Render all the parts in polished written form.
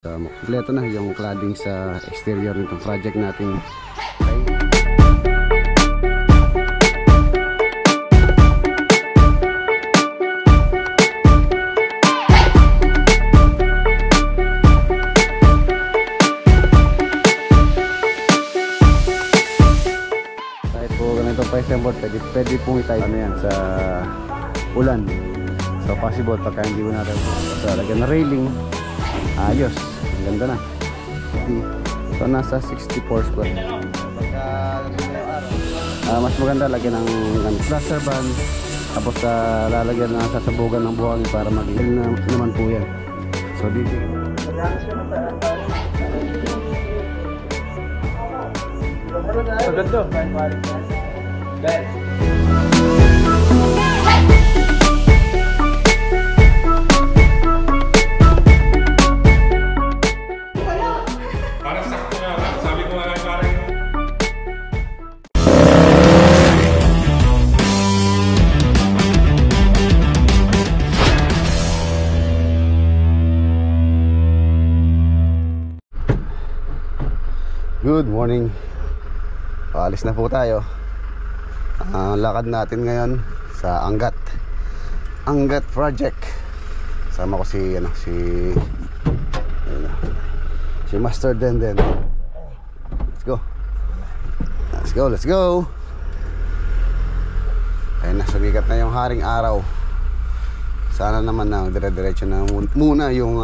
Kompleto na yung cladding sa exterior nitong project natin. Kahit po ganito pa yung board, pwede pong itay ano yan sa ulan. So possible pagka hindi mo natin lagyan na railing, ayos, ang ganda na. So nasa 64 square. Mas maganda lagyan ng plaster band, tapos lalagyan na sasabugan ng buhangin para mag-il naman po yan. So dito maganda. Good morning. Paalis na po tayo. Ang lakad natin ngayon sa Angat Project. Sama ko si Master Denden. Let's go. Ayun na, sumikat na yung haring araw. Sana naman na dire-diretso na muna yung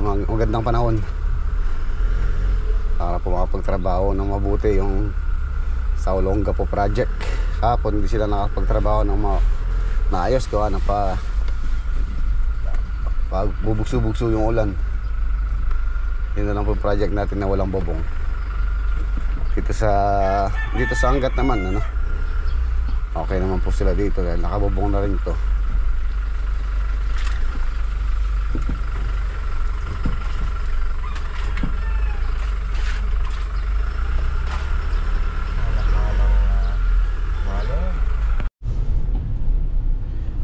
magandang panahon para po makapagtrabaho ng mabuti yung sa Olongapo project. Kapon hindi sila nakapagtrabaho ng maayos gawa na pag bubugso-bugso yung ulan. Yun na lang po project natin na walang bobong. Dito sa Angat naman okay naman po sila dito dahil nakabobong na rin ito.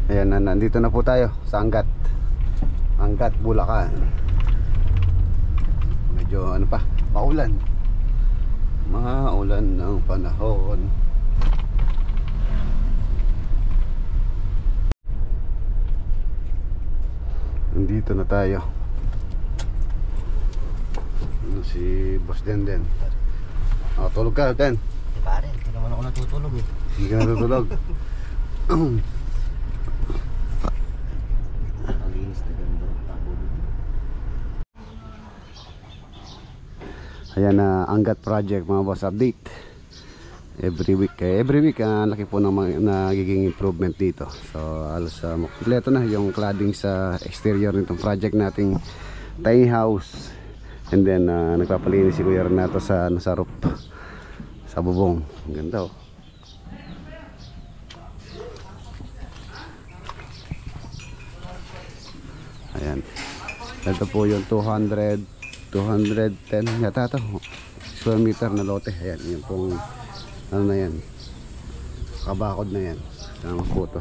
Ayan na, nandito na po tayo sa Angat, Bulacan. Medyo maulan ng panahon. Nandito na tayo. Si Boss Denden. Tulog ka, Den? Pare, hindi naman ako natutulog eh. Hindi ka natutulog? Ayan na, Angat project mga boss, update every week laki po ng nagiging improvement dito. So halos kompleto na yung cladding sa exterior nitong project nating tiny house. And then nagpapalinis si Kuya Renato sa roof, sa bubong. Ang ganda oh. Ayan, ito po yung 210 yata ito square meter na lote. Ayan, yung pong na yan, kabakod na yan. Sama po ito.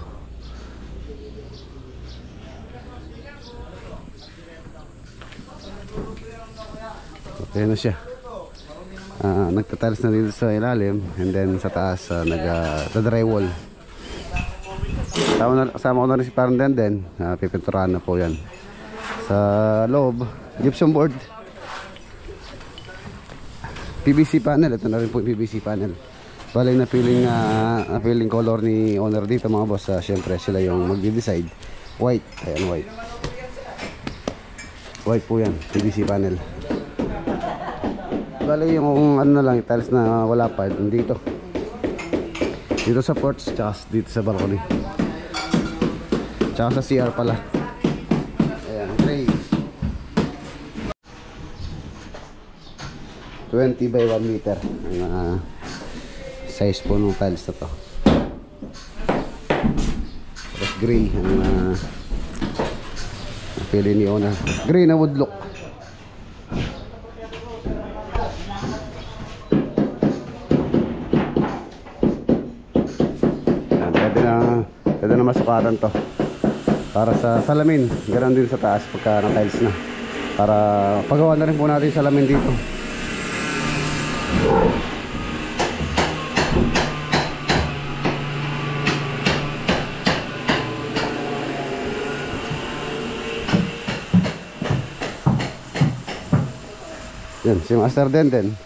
Okay na siya. Nagtatiles na dito sa ilalim, and then sa taas nagta-drywall. Kasama ko na rin si Parang Denden. Pipinturahan na po yan. Sa loob, gypsum board, PVC panel. Ito na rin po yung PVC panel. Bale napiling color ni owner dito mga boss. Siyempre sila yung magde-decide. White, ayan, white po yan, PVC panel. Bale yung na lang, tiles na wala pa dito sa porch, tsaka dito sa balcony, tsaka sa CR pala. Ayan, tray 20 by 1 meter ang size po ng tiles na to. Tapos gray ang napili ni owner, gray na wood look. Pwede na masukatan to. Para sa salamin, ganoon din sa taas pagka na-tiles na. Para pagawa na rin po natin yung salamin dito. Yan, si Master Denden.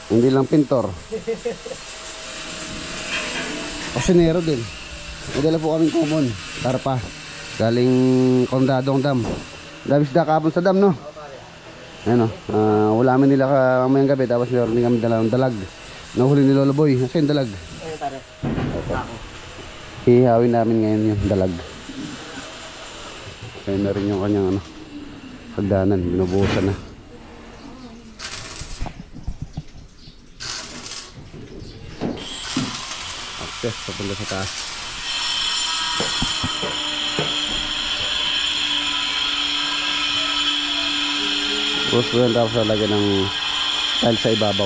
Hindi lang pintor. Kusinero din. Madala po kaming common. Karpa. Galing Condadong Dam. Dami sila kapon sa dam, no? Ayan, ulamin nila kamayang gabi. Tapos meron din kami dalang dalag. Nahuli ni Lolo Boy. Nasa yung dalag? Ayun, pare. Hihawin namin ngayon yung dalag. Kaya na rin yung kanyang pagdanan. Binubuhusan na. Access papunta sa taas. Tapos po yan, tapos lalagyan ng tile sa ibabaw.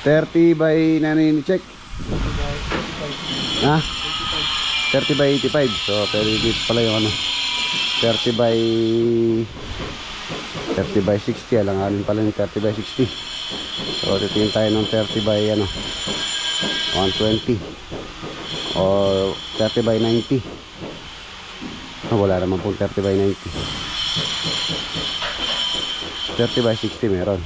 $30 by nanini check. Ha? 30 by 85. So pero dito pala yung 30 by 60. Alanganin pala yung 30 by 60. So titingin tayo ng 30 by 120 or 30 by 90. Wala naman pong 30 by 90. 30 by 60 meron.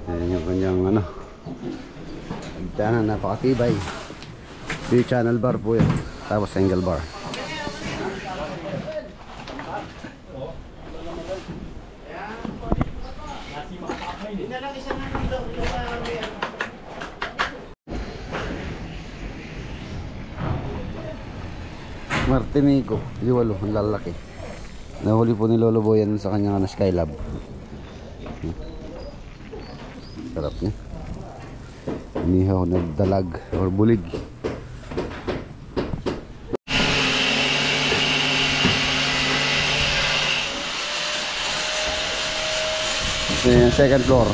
Yan yung kanyang hagdanan, napakatibay. Si channel bar po yan. Tapos angle bar. Martinico, liwalo, ang lalaki. Nahuli po ni Lolo Boy yan sa kanyang Skylab. Sarap niya. Inihaw na dalag or bulig. Second floor.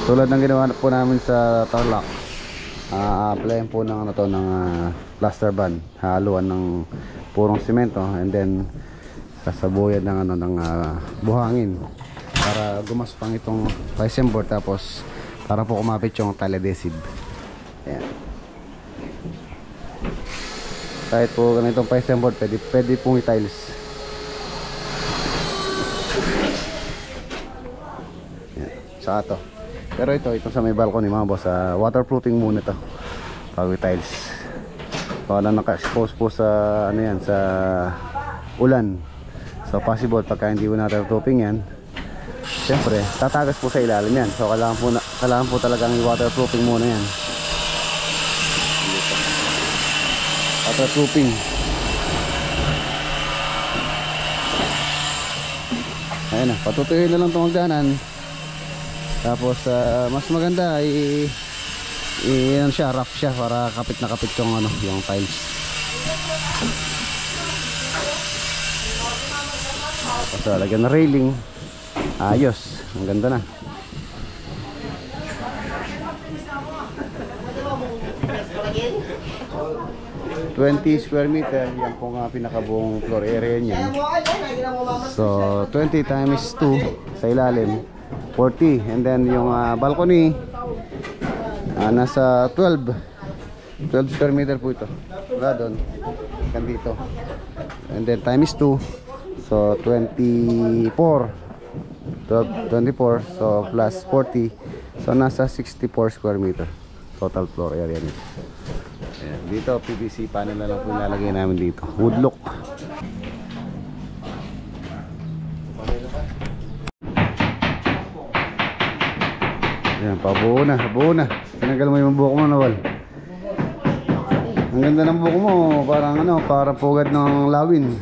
Tulad ng ginawa po namin sa Tarlac, applyan po ng plaster band, haluan ng purong simento, and then sasabuyan ng buhangin para gumaspang itong Tyson board, tapos para po kumapit yung tile adhesive. Ayan. Kahit po ganitong Tyson board, pwede pong i-tiles. Ayan. Saka to. Pero itong sa may balcony mga boss, waterproofing muna to bago tiles. Wala naka-expose po sa sa ulan. So possible pagka hindi mo waterproofing yan, siyempre tatagas po sa ilalim yan. So kailangan po talagang waterproofing muna yan. Waterproofing. Ayun na, patutuyuin na lang itong hagdanan. Tapos mas maganda rough siya para kapit na kapit yung tiles. Tapos lagyan na railing. Ayos, ang ganda na. $20 square meter, yan po nga pinakabuong floor area niyan. So 20 times 2 sa ilalim, 40, and then yung balcony nasa 12 square meter po ito. Wala doon, kan dito, and then times 2, so 24, so plus 40, so nasa 64 square meter total floor area nito. Ayan, dito PVC panel na lang po nilalagay namin dito, wood look. Ayan, pabuo na. Tinanggal mo yung buhok mo, Nawal. Ang ganda ng buko mo, parang ano, parang pugad ng lawin.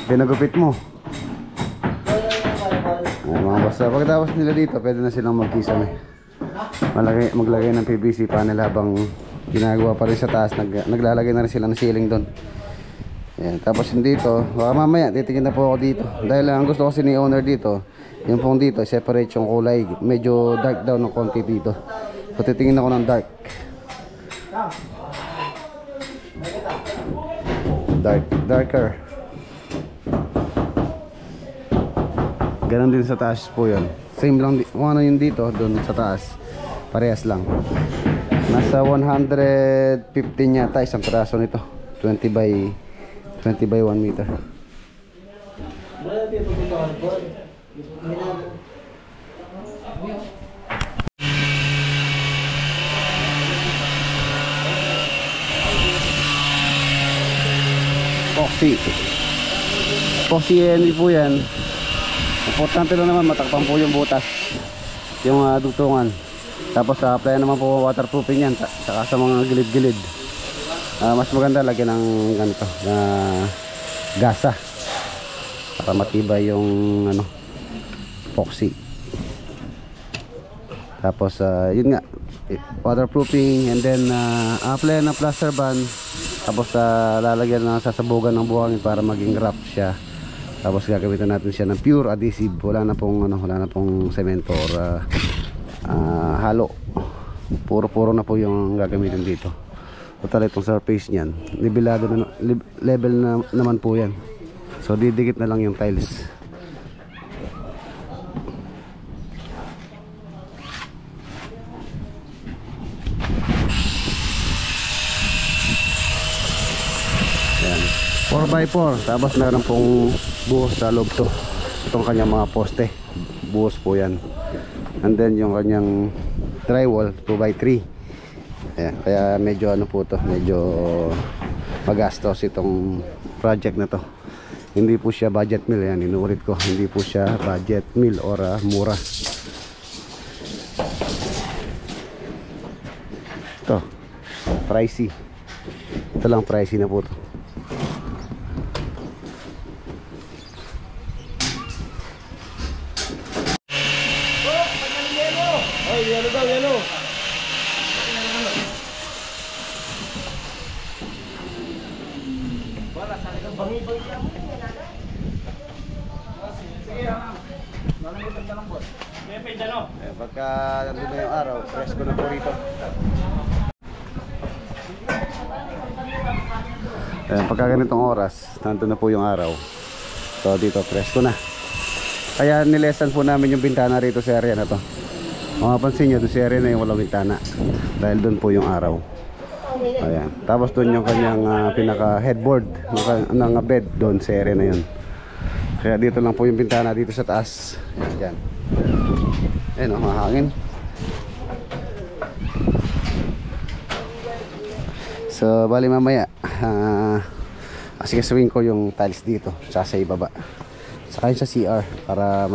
Pinagupit mo. Ay, mga boss, pagkatapos nila dito, pwede na silang magkisame. Maglagay ng PVC panel habang ginagawa pa rin sa taas. Naglalagay na rin sila ng ceiling doon. Ayan, tapos yung dito, baka mamaya titingin na po ako dito. Dahil ang gusto kasi ni owner dito, yung pong dito, separate yung kulay. Medyo dark daw ng konti dito. So titingin ako ng dark. Darker. Ganon din sa taas po yun. Same lang, kung ano yun dito, doon sa taas. Parehas lang. Nasa 115 yata isang piraso nito. 20 by 1 meter. Epoxy NE po yan. Importante lang naman matakpan po yung butas, yung dugtungan. Tapos apply naman po waterproofing yan, saka sa mga gilid-gilid. Mas maganda lagyan ng ganito na gasa para matibay yung ano, epoxy. Tapos yun nga, waterproofing, and then apply na plaster band. Tapos lalagyan na sasabugan ng buhangin para maging rough siya. Tapos gagamitan natin siya ng pure adhesive. Wala na pong semento or halo. Puro na po yung gagamitin dito. Total itong surface niyan, level na naman po yan. So didikit na lang yung tiles. Ayan, 4x4. Tapos meron pong buhos sa loob to. Itong kanyang mga poste, buhos po yan. And then yung kanyang drywall 2x3. Ayan, kaya medyo ano po to, medyo magastos itong project na to. Hindi po siya budget meal. Yan, inuulit ko, hindi po siya budget meal or mura. Ito, pricey. Ito lang, pricey na po to. Yelo daw, yelo. Wala, sa likang bangi-bangi lang. Sige, nalamitan ka lang, boss. May pwede, no? Pagka nandun na yung araw, presko na po rito. Pagka ganitong oras, nandun na po yung araw. So dito, presko na. Kaya nilesan po namin yung bintana rito sa area na to. Mapapansin nyo, doon sa area na yung walang bintana. Dahil doon po yung araw. Ayan. Tapos doon yung kanyang pinaka headboard ng bed doon sa area na yun. Kaya dito lang po yung bintana dito sa taas. Ayan. Ayan o, mahangin. So bali mamaya asikasuhin ko yung tiles dito sa ibaba. Saka yun sa CR para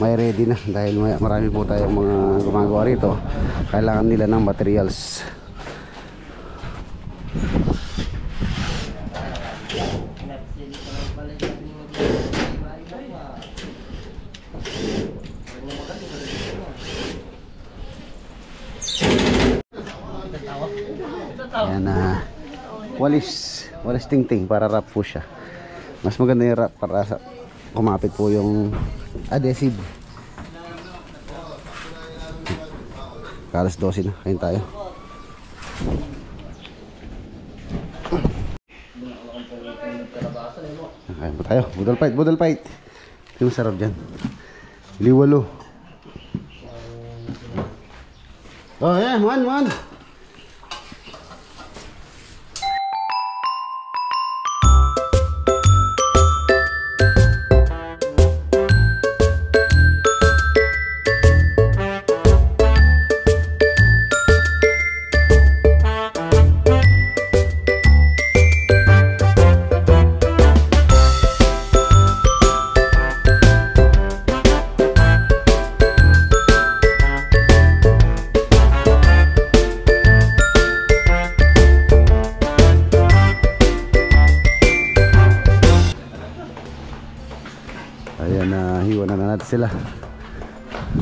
may ready na. Dahil marami po tayong mga gumagawa rito. Kailangan nila ng materials. Ayan, walis tingting para wrap po siya. Mas maganda yung wrap para kumapit po yung adhesive. Alas 12 na, kain tayo. Kain po tayo, budol fight. Ito yung sarap dyan, liwalo. Oh yeah, man. natin sila.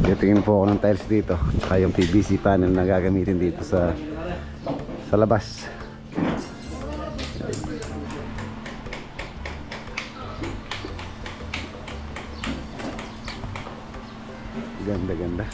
Titingin po ako ng tiles dito, tsaka yung PVC panel na gagamitin dito sa labas. Ganda ganda.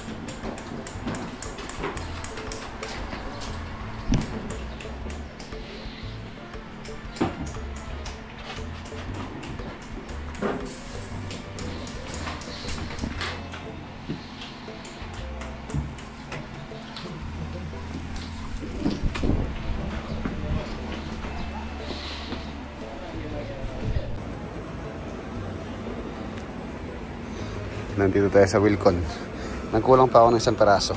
Nandito tayo sa Wilcon. Nagkulang pa ako ng isang peraso.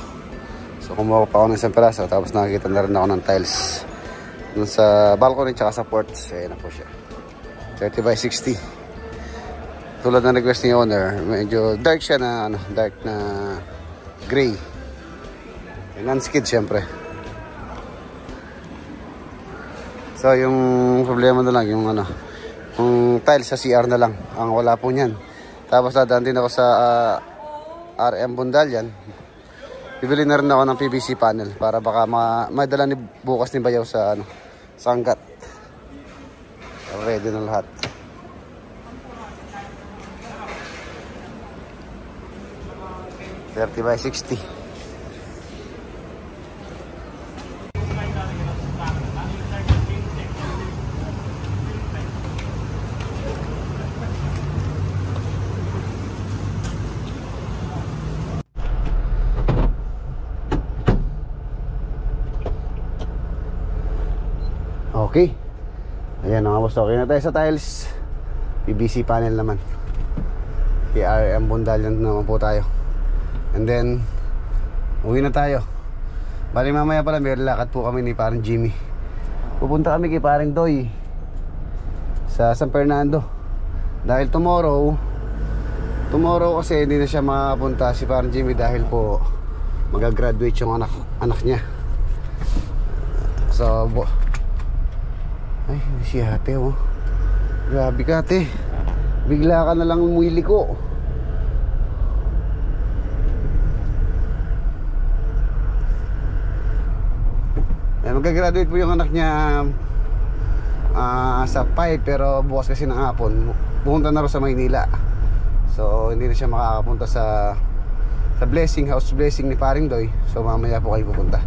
So kumuha pa ako ng isang peraso. Tapos nakakita na rin ako ng tiles dun sa balcony tsaka sa ports. Ayan na po siya, 30 by 60. Tulad ng request ni owner, medyo dark siya na dark na gray. Non-skid syempre. So yung problema na lang yung tiles sa CR na lang ang wala po niyan. Tapos dadaan din ako sa RM Bundalyan. Bibili na rin ako ng PVC panel para baka madala ni bukas ni Bayaw sa sanggat. Ready na lahat. $30 by 60. Okay. Ayan mga boss, okay na tayo sa tiles. PVC panel naman. RM Bundalyan naman po tayo. And then uwi na tayo. Bali mamaya pala may lakad po kami ni parang Jimmy. Pupunta kami kay parang Doy sa San Fernando. Dahil tomorrow kasi hindi na siya makapunta si parang Jimmy dahil po magagraduate yung anak niya. So ay, hindi si ate oh. Grabe ka ate. Bigla ka na lang umili ko. Magagraduate po yung anak niya sa 5 pero bukas kasi ng hapon pupunta na rin sa Maynila. So hindi na siya makakapunta sa blessing, house blessing ni Paring Doy. So mamaya po kayo pupunta.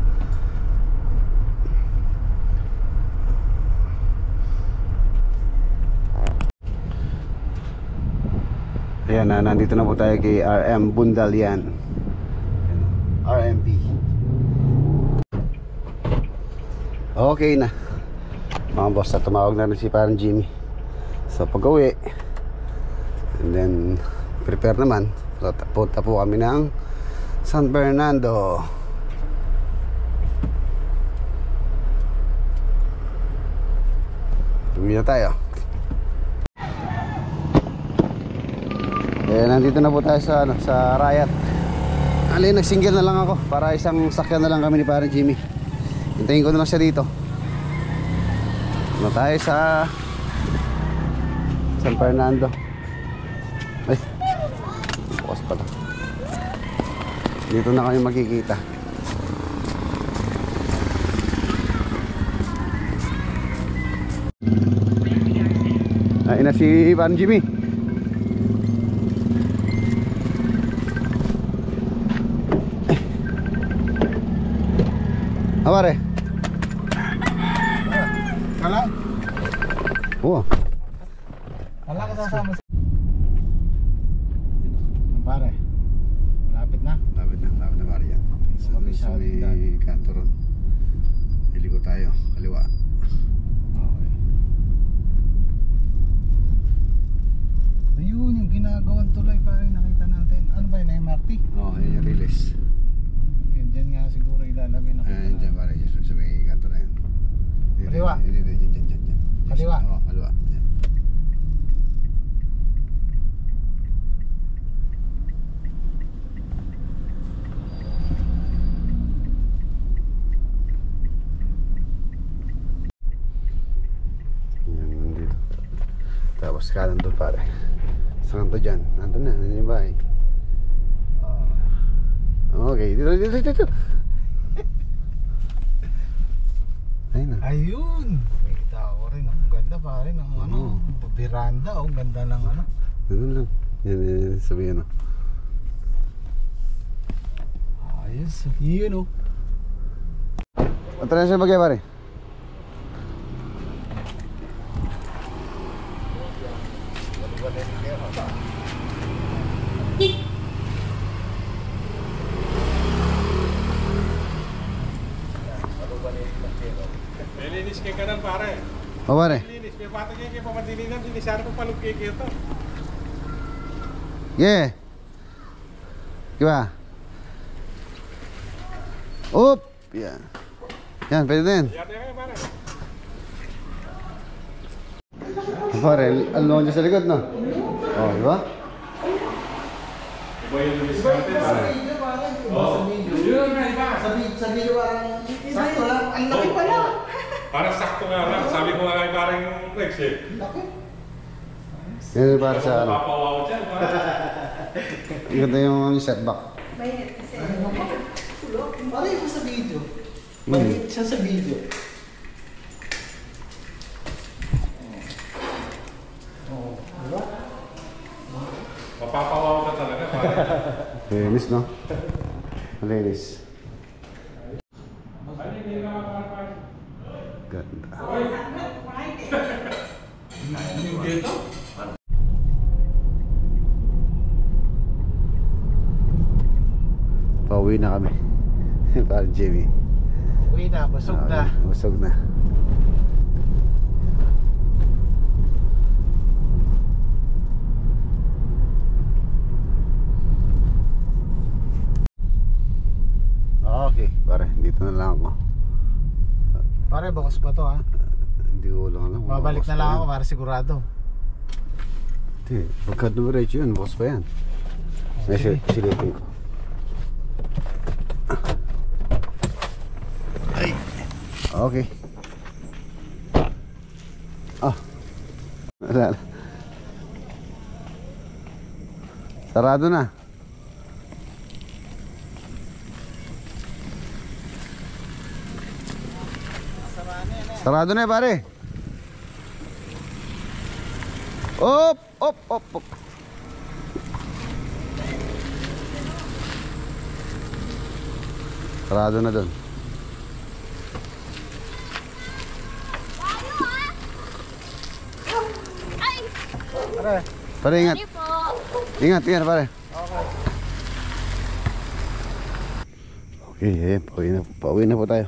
Ayan na, nandito na po tayo kay RM Bundalyan, RMB. Okay na mga boss, tumawag na rin si parang Jimmy. So pag uwi and then prepare naman, punta po kami ng San Fernando. Uwi na tayo. Nandito na po tayo sa Riot. Alin, nag-single na lang ako para isang sakyan na lang kami ni parang Jimmy. Hintayin ko na lang siya dito. Na tayo sa San Fernando. Ay, bukas pala. Dito na kami magkikita. Ay na si parang Jimmy. Pare. Kala? Oo. Kala ka sama. Pare. Lapit na pare yan. Sa may kanto ron. Iliko tayo, kaliwa. Okay. Ayun yung ginagawang tulay pare, nakita natin. Ano ba yun, MRT? Oo, yun yung release. Diyan nga siguro ilalagay na. Ayan dyan pare, sa may kanto na yan. Kaliwa? Dyan. Kaliwa? Oo, kaliwa. Dyan. Yan, nandito. Tapos kanan doon pare. Sa kanto dyan, nandun na, nandun yung bahay. Okay, dito. Ayun na. Ayun. Kita ko rin. Ang ganda pare ng ano. Veranda. Ang ganda ng ano. Ganun lang. Yan, sabihin na. Ayos. Yun oh. Atras siya bagay pare. Linis kayo ka ng pare. O pare. Linis. May bata kayo kayo pamadilinan. Linisyan mo palugkay kayo to. Yeah. Diba? Up. Yan. Yan, pwede din. Yan kayo pare. Pare, ang lonja sa likod, no? Oh, diba? Iba yung linis natin. Yun nga iba. Sa video parang sakto lang. Ang laki pala. Parang sakto nga lang. Sabi ko nga kay parang Rex eh. Yan para sa ano. Papawaw dyan. Ang ganda yung setback. Mainit kasi. Parang yung sa video. Maliit siya sa video. Diba? Papawaw ka talaga pare. Linis, no? Linis. Ganda. Dito? Pauwi na kami. Para Jimmy. Uwi na, busog na. Busog na. Okay, pare, dito na lang ako. Pare, bukas pa to ha. Hindi ko lang alam. Babalik Bukas na lang pa ako yan. para sigurado. Hindi, pagka dumiretso yun, bukas pa yan. May Sige. silipin ko. Ay. Okay. Ah. Wala na. Sarado na. Sarado na pare. Op, op, op, op. Sarado na doon. Pare, Pare, ingat. Sorry po. Ingat, ingat pare. okay. Okay, ayan, pauwi na po tayo.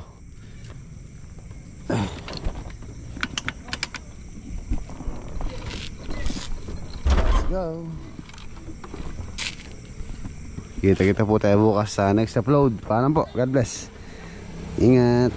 Let's go. Kita-kita po tayo bukas sa next upload. Paalam po. God bless. Ingat.